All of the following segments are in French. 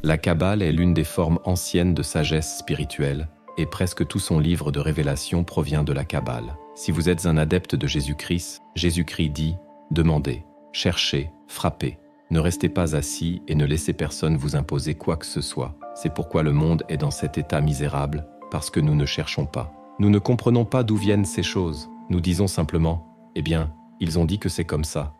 La Kabbale est l'une des formes anciennes de sagesse spirituelle, et presque tout son livre de révélation provient de la Kabbale. Si vous êtes un adepte de Jésus-Christ, Jésus-Christ dit « Demandez, cherchez, frappez. Ne restez pas assis et ne laissez personne vous imposer quoi que ce soit. C'est pourquoi le monde est dans cet état misérable, parce que nous ne cherchons pas. Nous ne comprenons pas d'où viennent ces choses. Nous disons simplement « Eh bien, ils ont dit que c'est comme ça,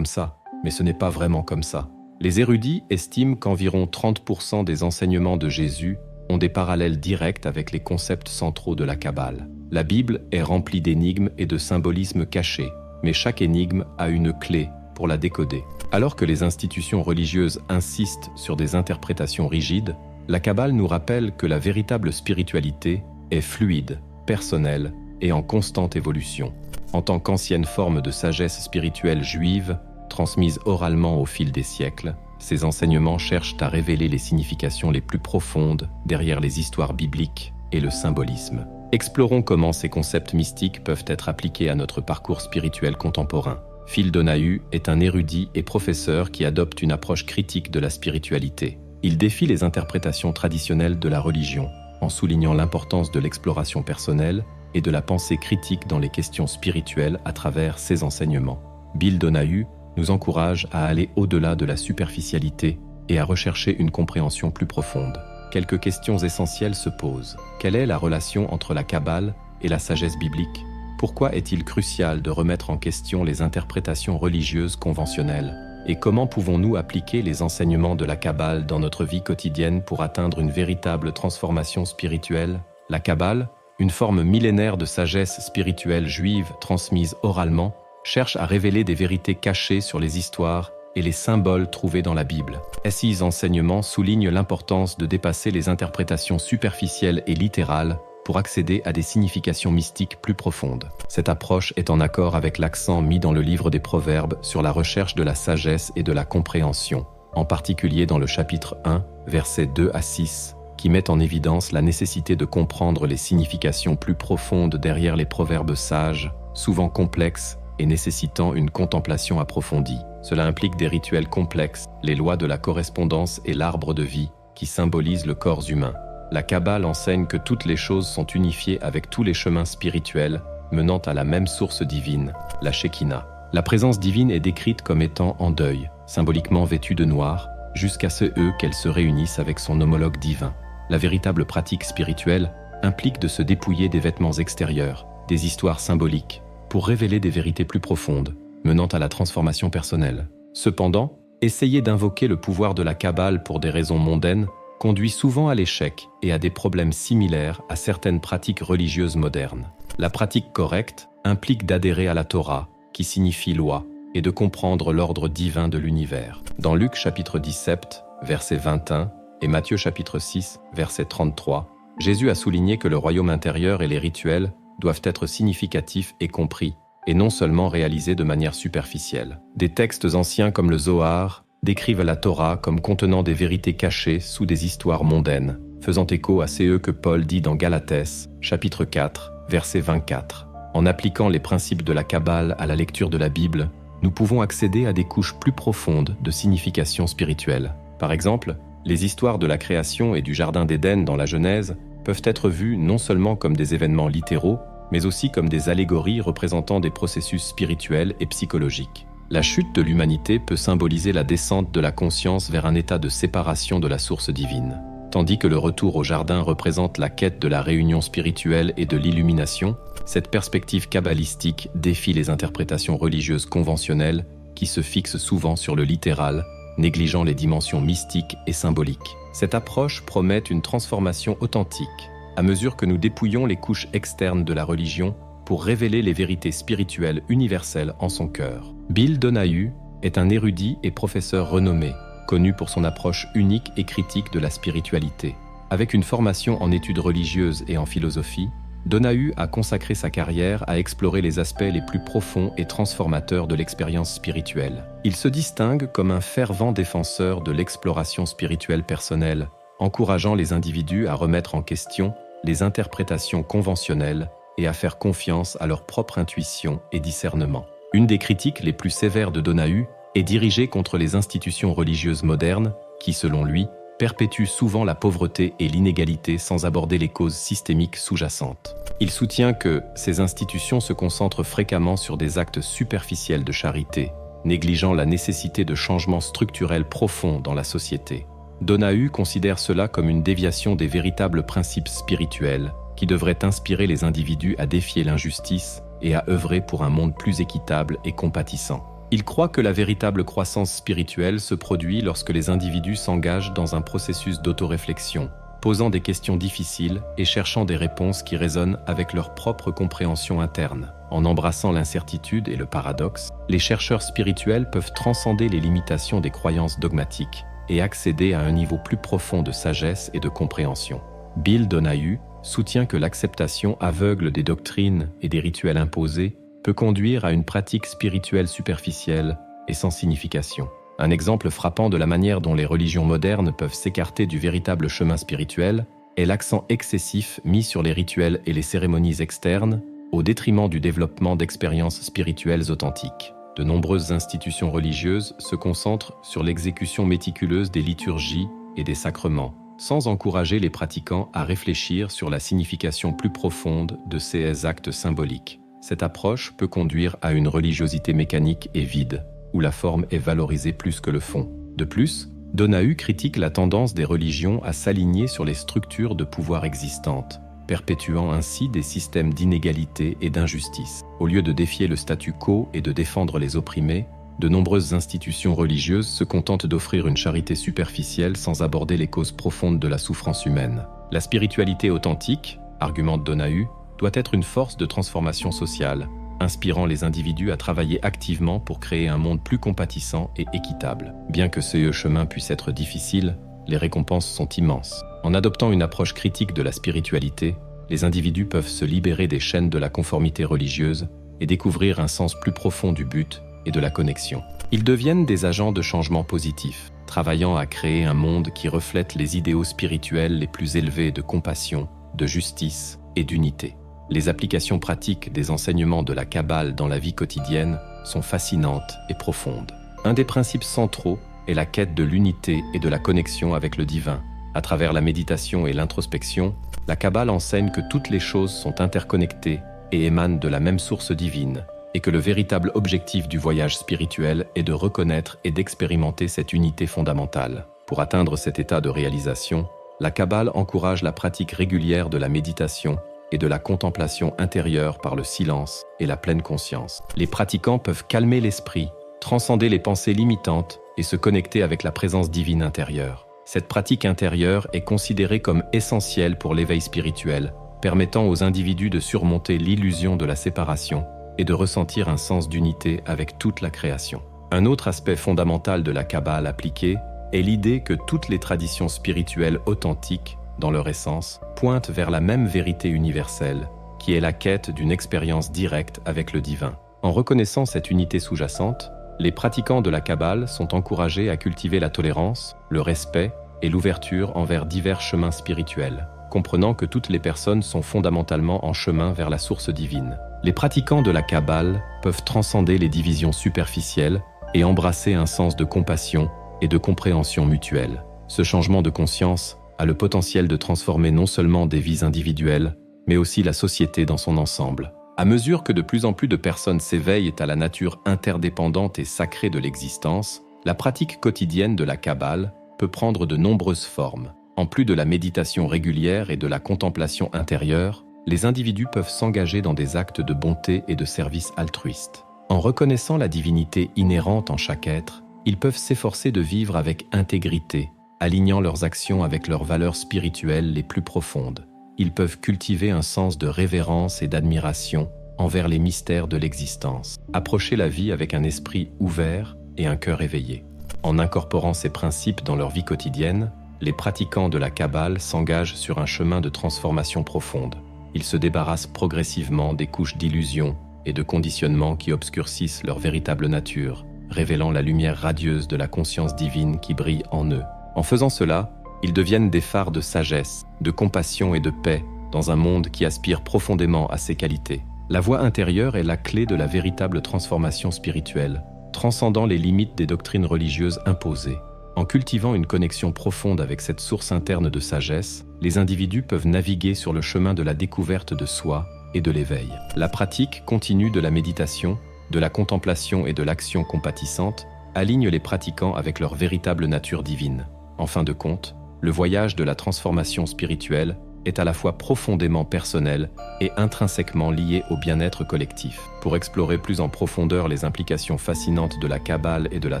mais ce n'est pas vraiment comme ça. » Les érudits estiment qu'environ 30% des enseignements de Jésus ont des parallèles directs avec les concepts centraux de la Kabbale. La Bible est remplie d'énigmes et de symbolismes cachés, mais chaque énigme a une clé pour la décoder. Alors que les institutions religieuses insistent sur des interprétations rigides, la Kabbale nous rappelle que la véritable spiritualité est fluide, personnelle et en constante évolution. En tant qu'ancienne forme de sagesse spirituelle juive, transmise oralement au fil des siècles, ces enseignements cherchent à révéler les significations les plus profondes derrière les histoires bibliques et le symbolisme. Explorons comment ces concepts mystiques peuvent être appliqués à notre parcours spirituel contemporain. Phil Donahue est un érudit et professeur qui adopte une approche critique de la spiritualité. Il défie les interprétations traditionnelles de la religion, en soulignant l'importance de l'exploration personnelle et de la pensée critique dans les questions spirituelles à travers ses enseignements. Bill Donahue nous encourage à aller au-delà de la superficialité et à rechercher une compréhension plus profonde. Quelques questions essentielles se posent. Quelle est la relation entre la Kabbale et la sagesse biblique ? Pourquoi est-il crucial de remettre en question les interprétations religieuses conventionnelles ? Et comment pouvons-nous appliquer les enseignements de la Kabbale dans notre vie quotidienne pour atteindre une véritable transformation spirituelle ? La Kabbale, une forme millénaire de sagesse spirituelle juive transmise oralement, cherche à révéler des vérités cachées sur les histoires et les symboles trouvés dans la Bible. Ces enseignements soulignent l'importance de dépasser les interprétations superficielles et littérales pour accéder à des significations mystiques plus profondes. Cette approche est en accord avec l'accent mis dans le livre des Proverbes sur la recherche de la sagesse et de la compréhension, en particulier dans le chapitre 1, versets 2 à 6, qui met en évidence la nécessité de comprendre les significations plus profondes derrière les proverbes sages, souvent complexes et nécessitant une contemplation approfondie. Cela implique des rituels complexes, les lois de la correspondance et l'arbre de vie, qui symbolisent le corps humain. La Kabbale enseigne que toutes les choses sont unifiées avec tous les chemins spirituels, menant à la même source divine, la Shekinah. La présence divine est décrite comme étant en deuil, symboliquement vêtue de noir, jusqu'à ce qu'elle se réunisse avec son homologue divin. La véritable pratique spirituelle implique de se dépouiller des vêtements extérieurs, des histoires symboliques, pour révéler des vérités plus profondes, menant à la transformation personnelle. Cependant, essayer d'invoquer le pouvoir de la Kabbale pour des raisons mondaines conduit souvent à l'échec et à des problèmes similaires à certaines pratiques religieuses modernes. La pratique correcte implique d'adhérer à la Torah, qui signifie loi, et de comprendre l'ordre divin de l'univers. Dans Luc chapitre 17, verset 21, et Matthieu chapitre 6, verset 33, Jésus a souligné que le royaume intérieur et les rituels doivent être significatifs et compris, et non seulement réalisés de manière superficielle. Des textes anciens comme le Zohar décrivent la Torah comme contenant des vérités cachées sous des histoires mondaines, faisant écho à ce que Paul dit dans Galatès, chapitre 4, verset 24. En appliquant les principes de la Kabbale à la lecture de la Bible, nous pouvons accéder à des couches plus profondes de signification spirituelle. Par exemple, les histoires de la création et du Jardin d'Éden dans la Genèse peuvent être vues non seulement comme des événements littéraux, mais aussi comme des allégories représentant des processus spirituels et psychologiques. La chute de l'humanité peut symboliser la descente de la conscience vers un état de séparation de la source divine, tandis que le retour au jardin représente la quête de la réunion spirituelle et de l'illumination. Cette perspective kabbalistique défie les interprétations religieuses conventionnelles qui se fixent souvent sur le littéral, négligeant les dimensions mystiques et symboliques. Cette approche promet une transformation authentique, à mesure que nous dépouillons les couches externes de la religion pour révéler les vérités spirituelles universelles en son cœur. Bill Donahue est un érudit et professeur renommé, connu pour son approche unique et critique de la spiritualité. Avec une formation en études religieuses et en philosophie, Donahue a consacré sa carrière à explorer les aspects les plus profonds et transformateurs de l'expérience spirituelle. Il se distingue comme un fervent défenseur de l'exploration spirituelle personnelle, encourageant les individus à remettre en question les interprétations conventionnelles et à faire confiance à leur propre intuition et discernement. Une des critiques les plus sévères de Donahue est dirigée contre les institutions religieuses modernes qui, selon lui, perpétue souvent la pauvreté et l'inégalité sans aborder les causes systémiques sous-jacentes. Il soutient que ces institutions se concentrent fréquemment sur des actes superficiels de charité, négligeant la nécessité de changements structurels profonds dans la société. Donahue considère cela comme une déviation des véritables principes spirituels qui devraient inspirer les individus à défier l'injustice et à œuvrer pour un monde plus équitable et compatissant. Il croit que la véritable croissance spirituelle se produit lorsque les individus s'engagent dans un processus d'autoréflexion, posant des questions difficiles et cherchant des réponses qui résonnent avec leur propre compréhension interne. En embrassant l'incertitude et le paradoxe, les chercheurs spirituels peuvent transcender les limitations des croyances dogmatiques et accéder à un niveau plus profond de sagesse et de compréhension. Bill Donahue soutient que l'acceptation aveugle des doctrines et des rituels imposés peut conduire à une pratique spirituelle superficielle et sans signification. Un exemple frappant de la manière dont les religions modernes peuvent s'écarter du véritable chemin spirituel est l'accent excessif mis sur les rituels et les cérémonies externes au détriment du développement d'expériences spirituelles authentiques. De nombreuses institutions religieuses se concentrent sur l'exécution méticuleuse des liturgies et des sacrements, sans encourager les pratiquants à réfléchir sur la signification plus profonde de ces actes symboliques. Cette approche peut conduire à une religiosité mécanique et vide, où la forme est valorisée plus que le fond. De plus, Donahue critique la tendance des religions à s'aligner sur les structures de pouvoir existantes, perpétuant ainsi des systèmes d'inégalité et d'injustice. Au lieu de défier le statu quo et de défendre les opprimés, de nombreuses institutions religieuses se contentent d'offrir une charité superficielle sans aborder les causes profondes de la souffrance humaine. La spiritualité authentique, argumente Donahue, doit être une force de transformation sociale, inspirant les individus à travailler activement pour créer un monde plus compatissant et équitable. Bien que ce chemin puisse être difficile, les récompenses sont immenses. En adoptant une approche critique de la spiritualité, les individus peuvent se libérer des chaînes de la conformité religieuse et découvrir un sens plus profond du but et de la connexion. Ils deviennent des agents de changement positif, travaillant à créer un monde qui reflète les idéaux spirituels les plus élevés de compassion, de justice et d'unité. Les applications pratiques des enseignements de la Kabbale dans la vie quotidienne sont fascinantes et profondes. Un des principes centraux est la quête de l'unité et de la connexion avec le divin. À travers la méditation et l'introspection, la Kabbale enseigne que toutes les choses sont interconnectées et émanent de la même source divine, et que le véritable objectif du voyage spirituel est de reconnaître et d'expérimenter cette unité fondamentale. Pour atteindre cet état de réalisation, la Kabbale encourage la pratique régulière de la méditation et de la contemplation intérieure par le silence et la pleine conscience. Les pratiquants peuvent calmer l'esprit, transcender les pensées limitantes et se connecter avec la présence divine intérieure. Cette pratique intérieure est considérée comme essentielle pour l'éveil spirituel, permettant aux individus de surmonter l'illusion de la séparation et de ressentir un sens d'unité avec toute la création. Un autre aspect fondamental de la Kabbale appliquée est l'idée que toutes les traditions spirituelles authentiques, dans leur essence, pointent vers la même vérité universelle, qui est la quête d'une expérience directe avec le divin. En reconnaissant cette unité sous-jacente, les pratiquants de la Kabbale sont encouragés à cultiver la tolérance, le respect et l'ouverture envers divers chemins spirituels, comprenant que toutes les personnes sont fondamentalement en chemin vers la source divine. Les pratiquants de la Kabbale peuvent transcender les divisions superficielles et embrasser un sens de compassion et de compréhension mutuelle. Ce changement de conscience a le potentiel de transformer non seulement des vies individuelles, mais aussi la société dans son ensemble. À mesure que de plus en plus de personnes s'éveillent à la nature interdépendante et sacrée de l'existence, la pratique quotidienne de la Kabbale peut prendre de nombreuses formes. En plus de la méditation régulière et de la contemplation intérieure, les individus peuvent s'engager dans des actes de bonté et de service altruiste. En reconnaissant la divinité inhérente en chaque être, ils peuvent s'efforcer de vivre avec intégrité, alignant leurs actions avec leurs valeurs spirituelles les plus profondes. Ils peuvent cultiver un sens de révérence et d'admiration envers les mystères de l'existence, approcher la vie avec un esprit ouvert et un cœur éveillé. En incorporant ces principes dans leur vie quotidienne, les pratiquants de la Kabbale s'engagent sur un chemin de transformation profonde. Ils se débarrassent progressivement des couches d'illusions et de conditionnements qui obscurcissent leur véritable nature, révélant la lumière radieuse de la conscience divine qui brille en eux. En faisant cela, ils deviennent des phares de sagesse, de compassion et de paix dans un monde qui aspire profondément à ces qualités. La voie intérieure est la clé de la véritable transformation spirituelle, transcendant les limites des doctrines religieuses imposées. En cultivant une connexion profonde avec cette source interne de sagesse, les individus peuvent naviguer sur le chemin de la découverte de soi et de l'éveil. La pratique continue de la méditation, de la contemplation et de l'action compatissante aligne les pratiquants avec leur véritable nature divine. En fin de compte, le voyage de la transformation spirituelle est à la fois profondément personnel et intrinsèquement lié au bien-être collectif. Pour explorer plus en profondeur les implications fascinantes de la Kabbale et de la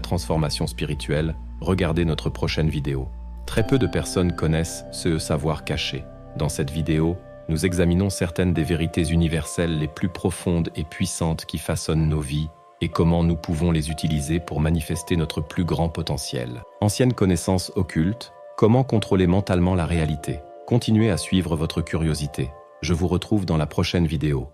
transformation spirituelle, regardez notre prochaine vidéo. Très peu de personnes connaissent ce savoir caché. Dans cette vidéo, nous examinons certaines des vérités universelles les plus profondes et puissantes qui façonnent nos vies et comment nous pouvons les utiliser pour manifester notre plus grand potentiel. Anciennes connaissances occultes, comment contrôler mentalement la réalité? Continuez à suivre votre curiosité. Je vous retrouve dans la prochaine vidéo.